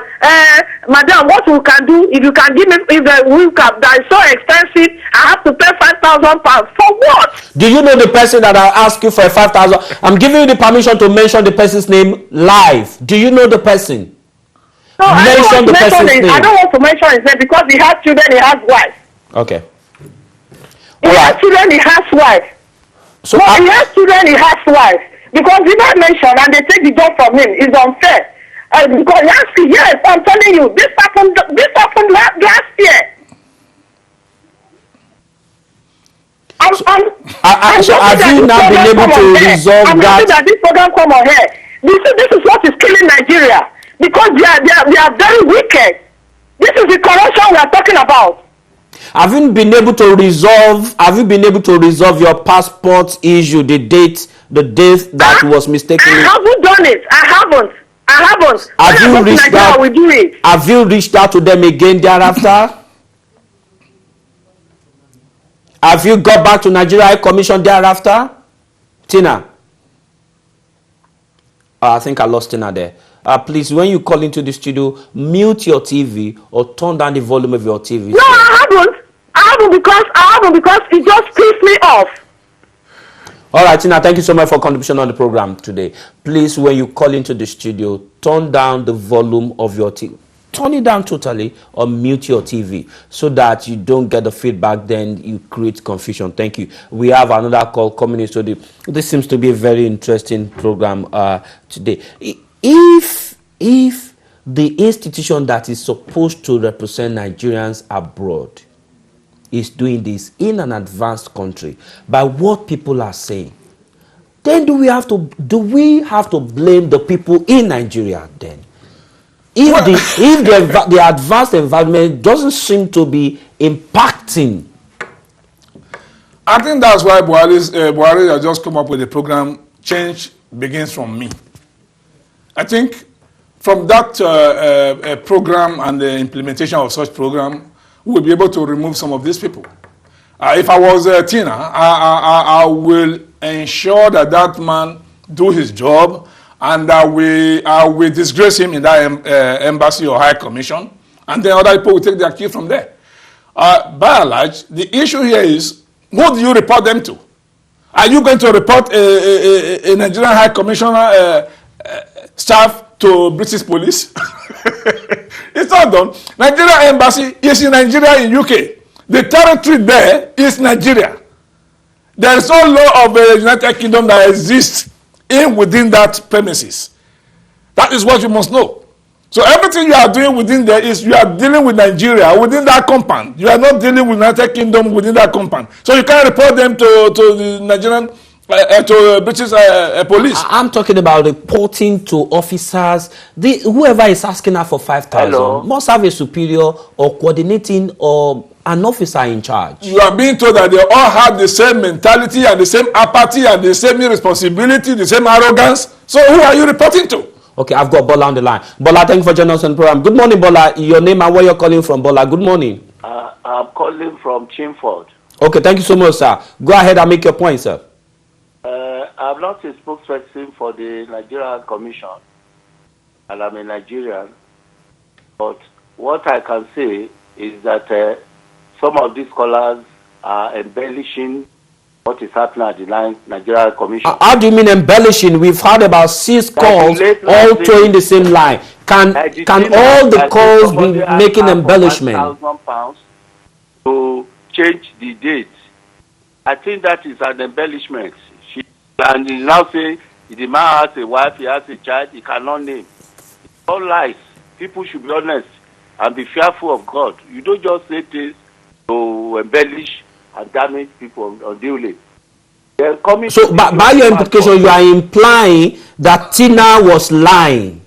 Madam, what we can do if you can give me if the wheelcap that is so expensive, I have to pay £5,000 for what? Do you know the person that I asked you for a 5,000? I'm giving you the permission to mention the person's name live. Do you know the person? No, I don't want to mention his name because he has children, he has wife. Okay. He has children, he has wife. So he has children, he has wife. Because if I mention and they take the job from him, it's unfair. Because yes, I'm telling you, this happened last year. So have you now been able to resolve I'm happy that this program come on here. This is what is killing Nigeria. Because they are very wicked. This is the corruption we are talking about. Have you been able to resolve your passport issue, the date that was mistaken? I haven't done it. I haven't. Have you reached out? We do it. Have you reached out to them again thereafter? Have you got back to Nigeria High Commission thereafter? Tina? I think I lost Tina there. Please, when you call into the studio, mute your TV or turn down the volume of your TV. No, I haven't because it just pissed me off. All right, Tina, thank you so much for contribution on the program today. Please, when you call into the studio, turn down the volume of your TV. Turn it down totally or mute your TV so that you don't get the feedback, then you create confusion. Thank you. We have another call coming in. So this seems to be a very interesting program today. If the institution that is supposed to represent Nigerians abroad is doing this in an advanced country by what people are saying, then do we have to blame the people in Nigeria then? If the advanced environment doesn't seem to be impacting. I think that's why Buhari has just come up with a program, Change Begins From Me. I think from that program and the implementation of such program, we'll be able to remove some of these people. If I was Tina, I will ensure that man do his job, and I will disgrace him in that embassy or high commission, and then other people will take their cue from there. By and large, the issue here is, who do you report them to? Are you going to report a Nigerian high commissioner staff to British police. It's not done. Nigeria embassy is in Nigeria in UK. The territory there is Nigeria. There is no law of the United Kingdom that exists within that premises. That is what you must know. So everything you are doing within there is you are dealing with Nigeria within that compound. You are not dealing with United Kingdom within that compound. So you can't report them to the Nigerian to British police. I'm talking about reporting to officers. Whoever is asking her for 5,000 must have a superior or coordinating or an officer in charge. You are being told that they all have the same mentality and the same apathy and the same irresponsibility, the same arrogance. So who are you reporting to? Okay, I've got Bola on the line. Bola, thank you for joining us on the program. Good morning, Bola. Your name and where you're calling from, Bola. Good morning. I'm calling from Chimford. Okay, thank you so much, sir. Go ahead and make your point, sir. I'm not a spokesperson for the Nigerian Commission, and I'm a Nigerian. But what I can say is that some of these scholars are embellishing what is happening at the Nigerian Commission. How do you mean embellishing? We've heard about 6 calls, all throwing the same line. Can all the calls be making embellishment? £1,000 to change the date. I think that is an embellishment. And he's now saying the man has a wife, he has a child, he cannot name. It's all lies. People should be honest and be fearful of God. You don't just say things to embellish and damage people unduly. So by your implication, you are implying that Tina was lying.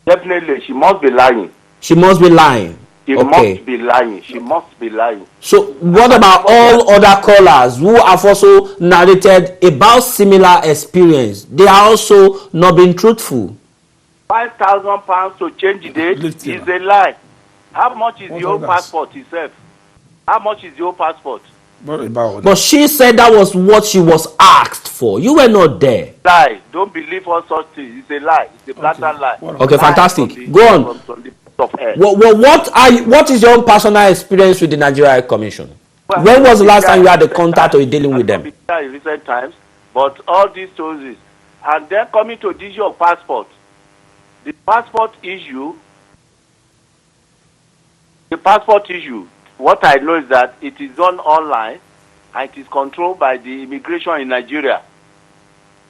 Definitely, she must be lying. She must be lying. She must be lying. She must be lying. So what about all other callers who have also narrated about similar experience? They are also not being truthful. £5,000 to change the date is a lie. How much is your passport itself? How much is your passport? But she said that was what she was asked for. You were not there. Lie. Don't believe all such things. It's a lie. It's a blatant lie. Okay, fantastic. Go on. What is your own personal experience with the Nigeria Commission? Well, when was the last time you had a contact or dealing with them? In recent times, but all these stories. And then coming to the issue of passport. The passport issue, what I know is that it is done online and it is controlled by the immigration in Nigeria.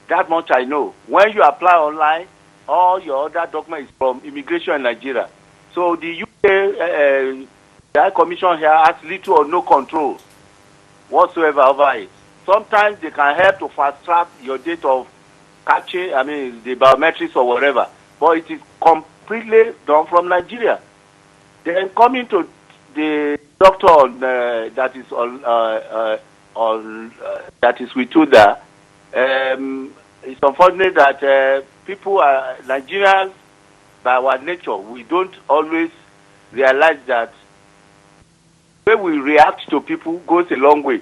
That much I know. When you apply online, all your other documents from immigration in Nigeria. So the UK Commission here has little or no control whatsoever over it. Sometimes they can help to fast track your date of catching, the biometrics or whatever. But it is completely done from Nigeria. Then coming to the doctor that is with Uda, it's unfortunate that people are Nigerians. By our nature, we don't always realize that the way we react to people goes a long way.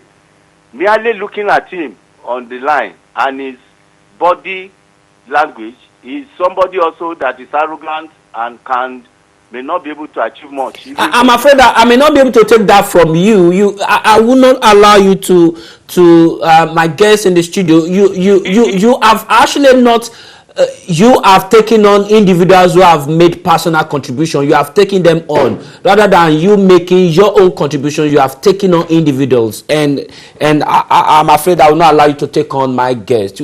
Merely looking at him on the line and his body language is somebody also that is arrogant and may not be able to achieve much. I'm afraid that I may not be able to take that from you. I will not allow you to my guests in the studio. You have actually not. You have taken on individuals who have made personal contribution. You have taken them on rather than you making your own contribution. You have taken on individuals, and I'm afraid I will not allow you to take on my guests.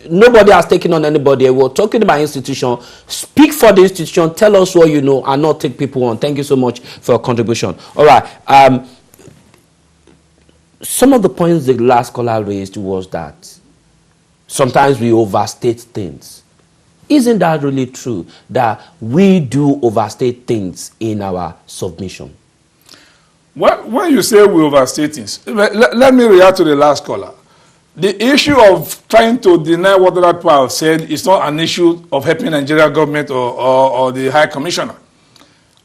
Nobody has taken on anybody. We're talking about institution. Speak for the institution. Tell us what you know, and not take people on. Thank you so much for your contribution. All right. Some of the points the last caller raised was that sometimes we overstate things. Isn't that really true that we do overstate things in our submission? Well, when you say we overstate things, let me react to the last caller. The issue of trying to deny what other people have said is not an issue of helping Nigerian government or the High Commissioner.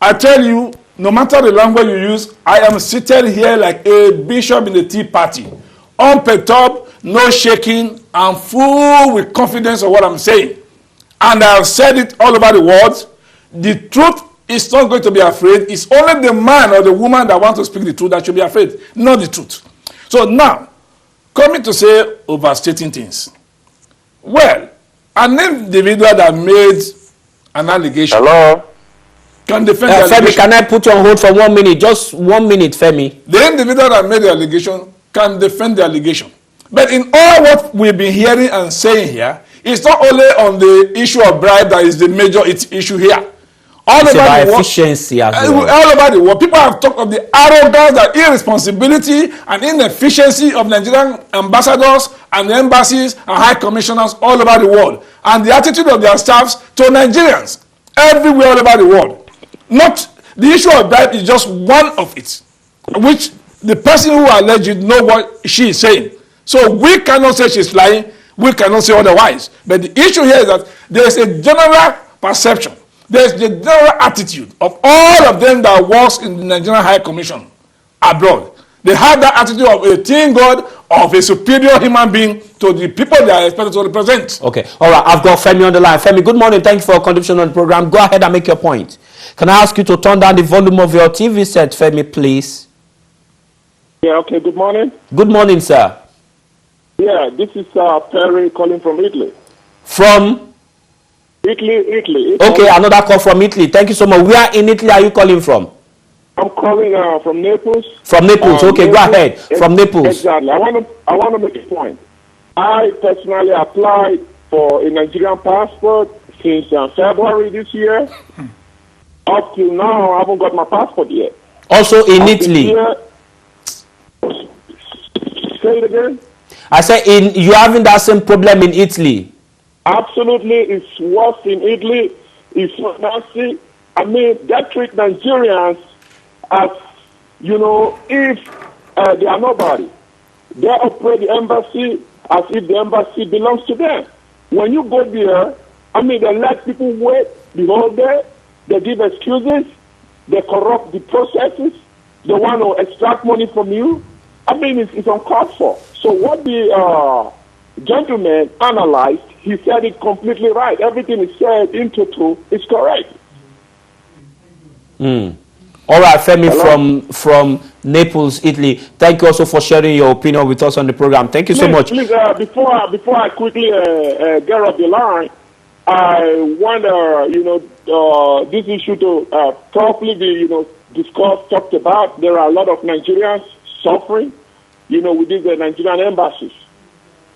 I tell you, no matter the language you use, I am seated here like a bishop in the Tea Party, unperturbed, no shaking, and full with confidence of what I'm saying. And I have said it all over the world. The truth is not going to be afraid. It's only the man or the woman that wants to speak the truth that should be afraid, not the truth. So now, coming to say overstating things. Well, an individual that made an allegation. Hello? Can defend the Femi, allegation. can I put you on hold for 1 minute? Just 1 minute, Femi. The individual that made the allegation can defend the allegation. But in all what we've been hearing and saying here, it's not only on the issue of bribe that is the major issue here. All It's over about the world, efficiency as well. all over the world, people have talked of the arrogance, the irresponsibility, and inefficiency of Nigerian ambassadors and embassies and high commissioners all over the world, and the attitude of their staffs to Nigerians everywhere all over the world. Not the issue of bribe is just one of it, which the person who alleged it know what she is saying. So we cannot say she's lying. We cannot say otherwise. But the issue here is that there is a general perception. There's the general attitude of all of them that works in the Nigerian High Commission abroad. They have that attitude of a teen god, of a superior human being to the people they are expected to represent. Okay, all right, I've got Femi on the line. Femi, good morning. Thank you for your contribution on the program. Go ahead and make your point. Can I ask you to turn down the volume of your TV set, Femi, please? Yeah, okay, good morning. Good morning, sir. Yeah, this is Perry calling from Italy. From? Italy. Okay, another call from Italy. Thank you so much. Where in Italy are you calling from? I'm calling from Naples. From Naples. Okay, go ahead. From Naples. Exactly. I want to make a point. I personally applied for a Nigerian passport since February this year. Up till now, I haven't got my passport yet. Also in Italy. Say it again. I said you having that same problem in Italy. Absolutely, it's worse in Italy. It's so nasty. I mean, they treat Nigerians as, if they are nobody. They operate the embassy as if the embassy belongs to them. When you go there, they let people wait the whole day. They give excuses. They corrupt the processes. They want to extract money from you. It's uncalled for. So what the gentleman analyzed, he said it completely right. Everything he said in total is correct. All right, Femi from Naples, Italy. Thank you also for sharing your opinion with us on the program. Thank you so much. Please, before I quickly get off the line, I wonder, this issue to properly be, discussed, talked about. There are a lot of Nigerians suffering, with these Nigerian embassies.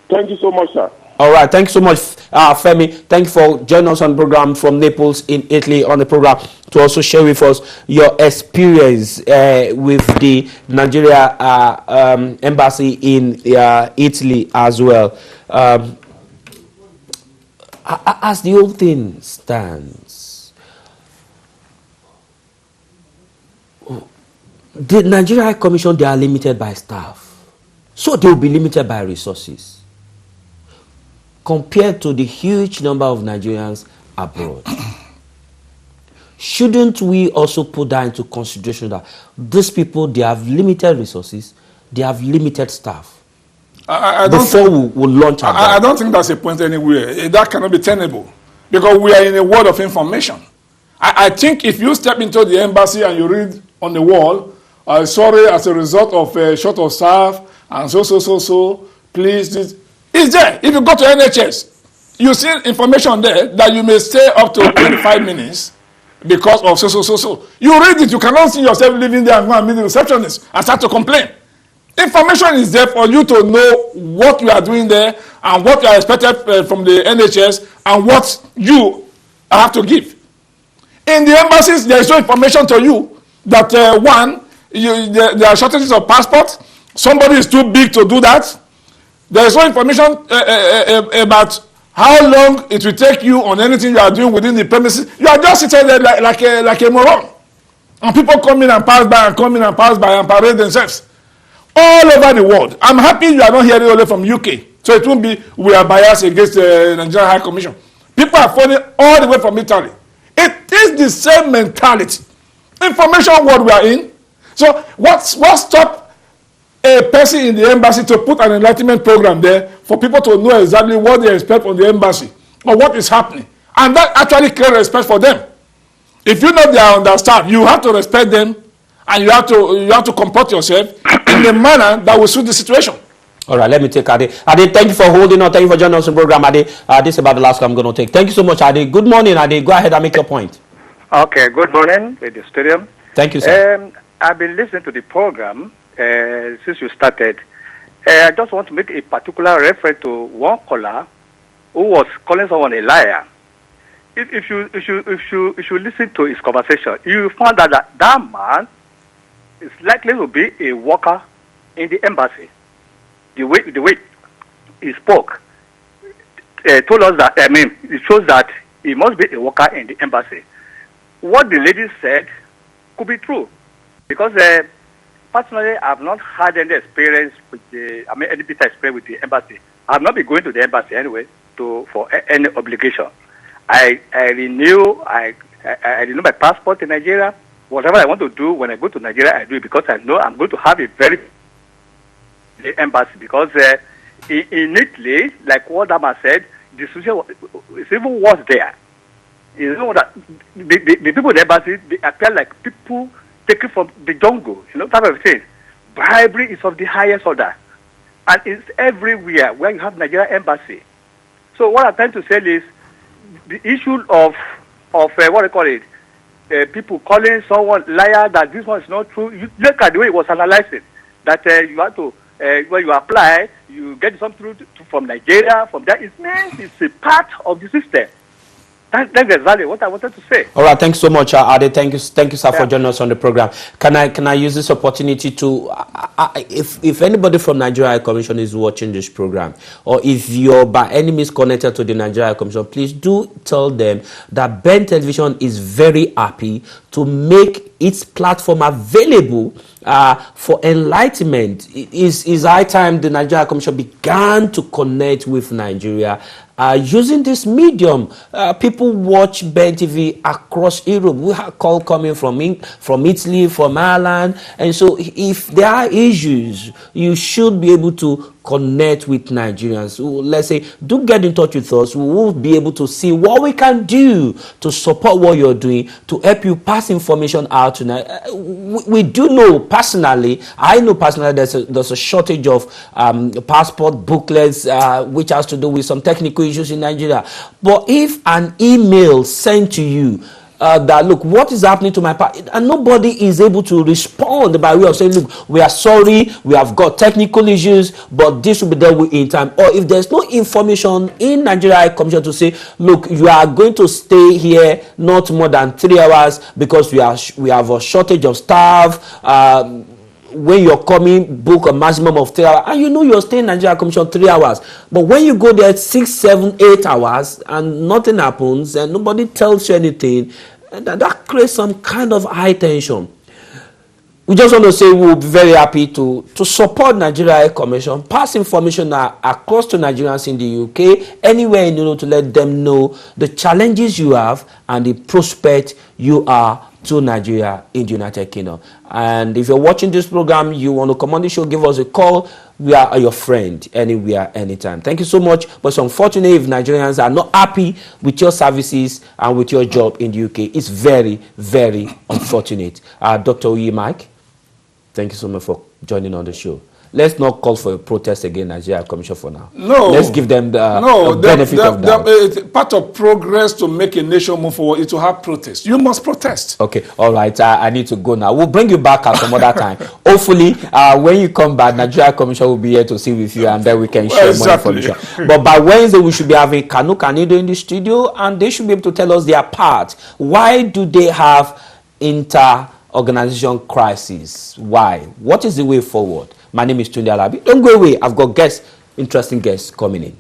Thank you so much, sir. All right, thank you so much, Femi. Thank you for joining us on the program from Naples in Italy on the program to also share with us your experience with the Nigeria embassy in Italy as well. As the whole thing stands, the Nigeria High Commission, they are limited by staff. So they will be limited by resources compared to the huge number of Nigerians abroad. Shouldn't we also put that into consideration that these people, they have limited resources, they have limited staff? Before we launch our I don't think that's a point anywhere. That cannot be tenable because we are in a world of information. I think if you step into the embassy and you read on the wall, sorry, as a result of a short of staff and so, please, this, it's there. If you go to NHS, you see information there that you may stay up to 25 minutes because of so. You read it, you cannot see yourself living there and go and meet the receptionist and start to complain. Information is there for you to know what you are doing there and what you are expected from the NHS and what you have to give. In the embassies, there is no information to you that there are shortages of passports. Somebody is too big to do that. There is no information about how long it will take you on anything you are doing within the premises. You are just sitting there like a moron. And people come in and pass by and parade themselves. All over the world. I'm happy you are not hearing only from UK. So it won't be we are biased against the Nigerian High Commission. People are following all the way from Italy. It is the same mentality. Information world we are in. So what stopped a person in the embassy to put an enlightenment program there for people to know exactly what they expect from the embassy or what is happening? And that actually creates respect for them. If you know they are understaffed, you have to respect them and you have to comport yourself in a manner that will suit the situation. All right, let me take Ade. Ade, thank you for holding on. Thank you for joining us on the program, Ade. This is about the last call I'm going to take. Thank you so much, Ade. Good morning, Ade. Go ahead and make your point. Okay, good morning, Radio Stadium. Thank you, sir. I've been listening to the program since you started. I just want to make a particular reference to one caller who was calling someone a liar. If you listen to his conversation, you find out that man is likely to be a worker in the embassy. The way he spoke told us that, it shows that he must be a worker in the embassy. What the lady said could be true, because personally, I've not had any experience with any bitter experience with the embassy. I've not been going to the embassy anyway for any obligation. I renew my passport in Nigeria. Whatever I want to do when I go to Nigeria, I do it because I know I'm going to have a very the embassy, because in Italy, like what Dama said, the situation is even worse there. You know that the people in the embassy, they appear like people taken from the jungle, type of thing. Bribery is of the highest order, and it's everywhere where you have Nigeria embassy. So what I'm trying to say is the issue of what I call it, people calling someone liar that this one is not true. You look at the way it was analyzing that you have to when you apply, you get something from Nigeria. From that, it means it's a part of the system. That's exactly what I wanted to say. All right, thanks so much, Ade. Thank you, sir, for joining us on the program. Can I use this opportunity to, if anybody from Nigeria High Commission is watching this program, or if you're by any means connected to the Nigeria High Commission, please do tell them that Ben Television is very happy to make its platform available for enlightenment. It is high time the Nigeria High Commission began to connect with Nigeria. Using this medium, people watch Ben TV across Europe. We have call coming from Italy, from Ireland, and so if there are issues, you should be able to connect with Nigerians. Let's say, do get in touch with us. We will be able to see what we can do to support what you're doing, to help you pass information out tonight. We do know personally, I know personally there's a shortage of passport booklets, which has to do with some technical issues in Nigeria. But if an email sent to you that, look, what is happening to my passport, and nobody is able to respond by way of saying, look, we are sorry, we have got technical issues, but this will be dealt with in time. Or if there's no information in Nigeria High Commission to say, look, you are going to stay here not more than 3 hours because we have a shortage of staff. When you're coming, book a maximum of 3 hours, and you're staying in Nigeria Commission 3 hours. But when you go there 6, 7, 8 hours and nothing happens and nobody tells you anything, that creates some kind of high tension. We just want to say we'll be very happy to support Nigeria High Commission, pass information across to Nigerians in the UK, anywhere to let them know the challenges you have and the prospect you are to Nigeria in the United Kingdom. And if you're watching this program, you want to come on the show, give us a call. We are your friend anywhere, anytime. Thank you so much. But it's unfortunate if Nigerians are not happy with your services and with your job in the UK. It's very, very unfortunate. Dr. Uyi Mike, thank you so much for joining on the show. Let's not call for a protest again, Nigeria Commission, for now. No. Let's give them the benefit of that. Part of progress to make a nation move forward is to have protest. You must protest. Okay, all right. I need to go now. We'll bring you back at some other time. Hopefully, when you come back, Nigeria Commission will be here to see with you, and then we can share more information. But by Wednesday, we should be having Kanu Kanido in the studio, and they should be able to tell us their part. Why do they have inter-organization crisis? Why? What is the way forward? My name is Tunde Alabi. Don't go away. I've got interesting guests coming in.